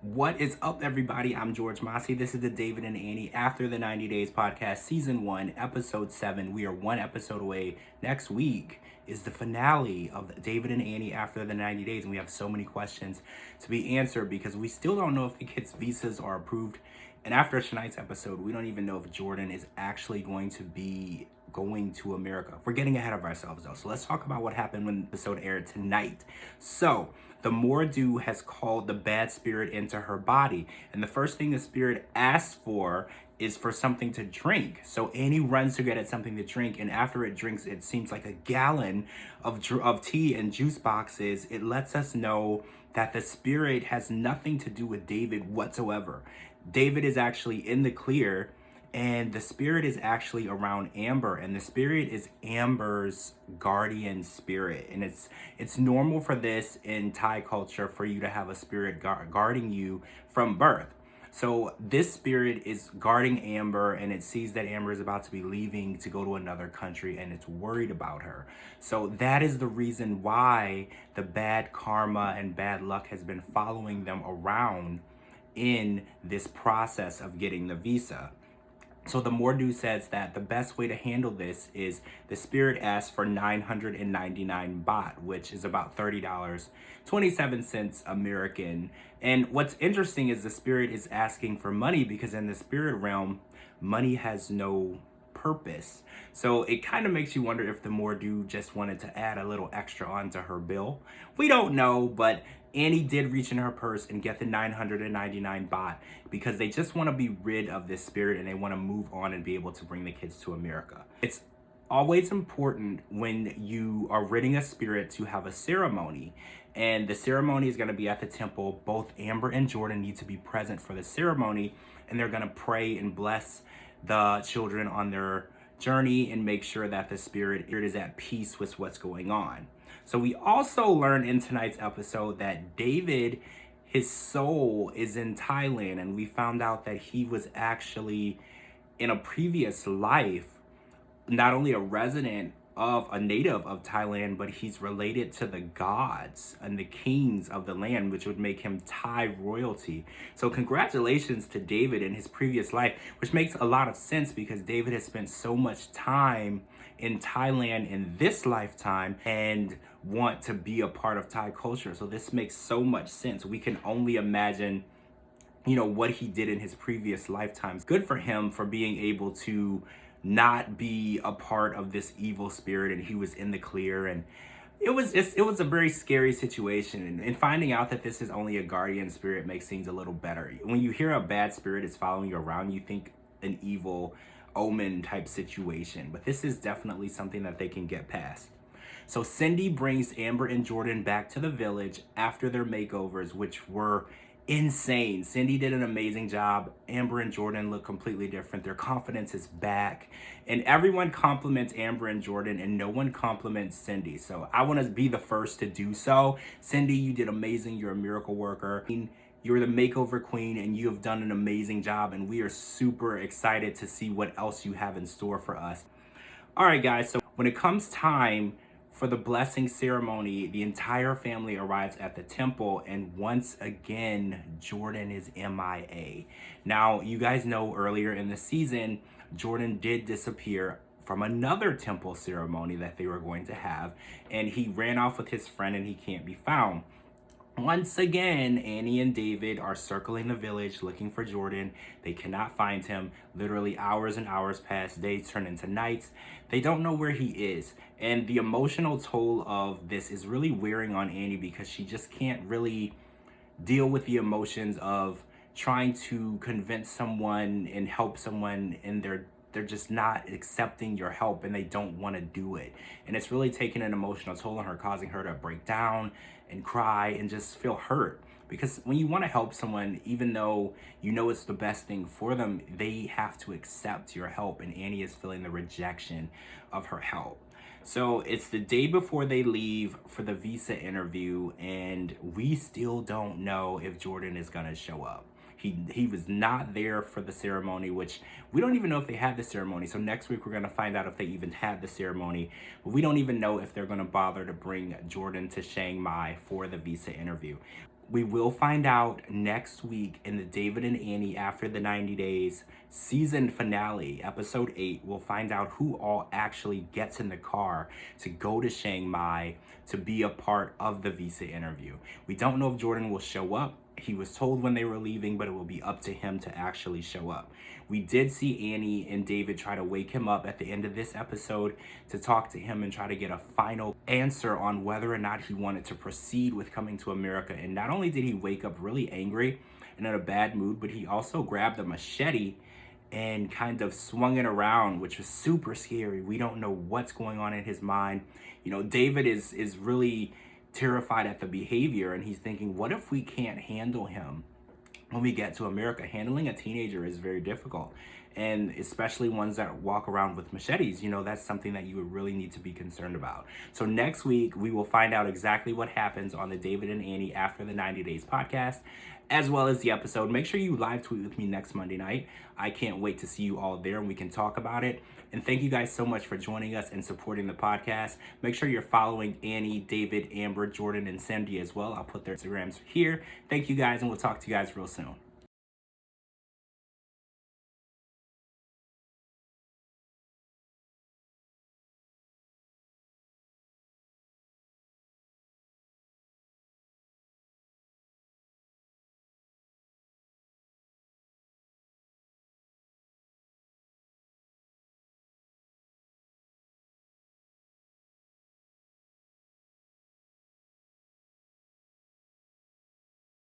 What is up, everybody? I'm George Mossey. This is the David and Annie After the 90 Days podcast, season 1, episode 7. We are one episode away. Next week is the finale of David and Annie After the 90 Days, and we have so many questions to be answered because we still don't know if the kids' visas are approved. And after tonight's episode, we don't even know if Jordan is actually going to be going to America. We're getting ahead of ourselves though. So let's talk about what happened when the episode aired tonight. So the Mordu has called the bad spirit into her body. And the first thing the spirit asks for is for something to drink. So Annie runs to get it something to drink. And after it drinks, it seems like a gallon of tea and juice boxes. It lets us know that the spirit has nothing to do with David whatsoever. David is actually in the clear, and the spirit is actually around Amber, and the spirit is Amber's guardian spirit. And it's normal for this in Thai culture for you to have a spirit guarding you from birth. So this spirit is guarding Amber, and it sees that Amber is about to be leaving to go to another country, and it's worried about her. So that is the reason why the bad karma and bad luck has been following them around in this process of getting the visa. So the Mordu says that the best way to handle this is the spirit asks for 999 baht, which is about $30, 27 cents American. And what's interesting is the spirit is asking for money because in the spirit realm, money has no purpose. So it kind of makes you wonder if the Mordu just wanted to add a little extra onto her bill. We don't know, but Annie did reach in her purse and get the 999 baht because they just want to be rid of this spirit and they want to move on and be able to bring the kids to America. It's always important when you are ridding a spirit to have a ceremony, and the ceremony is going to be at the temple. Both Amber and Jordan need to be present for the ceremony, and they're going to pray and bless the children on their journey and make sure that the spirit is at peace with what's going on. So we also learned in tonight's episode that David, his soul is in Thailand, and we found out that he was actually in a previous life not only a resident of a native of Thailand, but he's related to the gods and the kings of the land, which would make him Thai royalty. So congratulations to David in his previous life, which makes a lot of sense because David has spent so much time in Thailand in this lifetime and want to be a part of Thai culture. So this makes so much sense. We can only imagine, what he did in his previous lifetimes. Good for him for being able to not be a part of this evil spirit, and he was in the clear. And it was a very scary situation, and finding out that this is only a guardian spirit makes things a little better. When you hear a bad spirit is following you around, you think an evil omen type situation, but this is definitely something that they can get past. So Cindy brings Amber and Jordan back to the village after their makeovers, which were insane. Cindy did an amazing job. Amber and Jordan look completely different. Their confidence is back. And everyone compliments Amber and Jordan, and no one compliments Cindy. So I want to be the first to do so. Cindy, you did amazing. You're a miracle worker. You're the makeover queen, and you have done an amazing job. And we are super excited to see what else you have in store for us. All right, guys. So when it comes time for the blessing ceremony, the entire family arrives at the temple, and once again, Jordan is MIA. Now, you guys know earlier in the season, Jordan did disappear from another temple ceremony that they were going to have, and he ran off with his friend and he can't be found. Once again, Annie and David are circling the village looking for Jordan. They cannot find him. Literally hours and hours pass. Days turn into nights. They don't know where he is. And the emotional toll of this is really wearing on Annie because she just can't really deal with the emotions of trying to convince someone and help someone, and they're just not accepting your help and they don't want to do it. And it's really taking an emotional toll on her, causing her to break down and cry and just feel hurt. Because when you want to help someone, even though you know it's the best thing for them, they have to accept your help. And Annie is feeling the rejection of her help. So it's the day before they leave for the visa interview, and we still don't know if Jordan is going to show up. He was not there for the ceremony, which we don't even know if they had the ceremony. So next week we're going to find out if they even had the ceremony. But we don't even know if they're going to bother to bring Jordan to Chiang Mai for the visa interview. We will find out next week in the David and Annie After the 90 Days season finale, episode 8. We'll find out who all actually gets in the car to go to Chiang Mai to be a part of the visa interview. We don't know if Jordan will show up. He was told when they were leaving, but it will be up to him to actually show up. We did see Annie and David try to wake him up at the end of this episode to talk to him and try to get a final answer on whether or not he wanted to proceed with coming to America. And not only did he wake up really angry and in a bad mood, but he also grabbed a machete and kind of swung it around, which was super scary. We don't know what's going on in his mind. You know, David is really terrified at the behavior, and he's thinking, what if we can't handle him when we get to America? Handling a teenager is very difficult, and especially ones that walk around with machetes. You know, that's something that you would really need to be concerned about. So next week, we will find out exactly what happens on the David and Annie After the 90 Days podcast, as well as the episode. Make sure you live tweet with me next Monday night. I can't wait to see you all there and we can talk about it. And thank you guys so much for joining us and supporting the podcast. Make sure you're following Annie, David, Amber, Jordan, and Sandy as well. I'll put their Instagrams here. Thank you guys, and we'll talk to you guys real soon.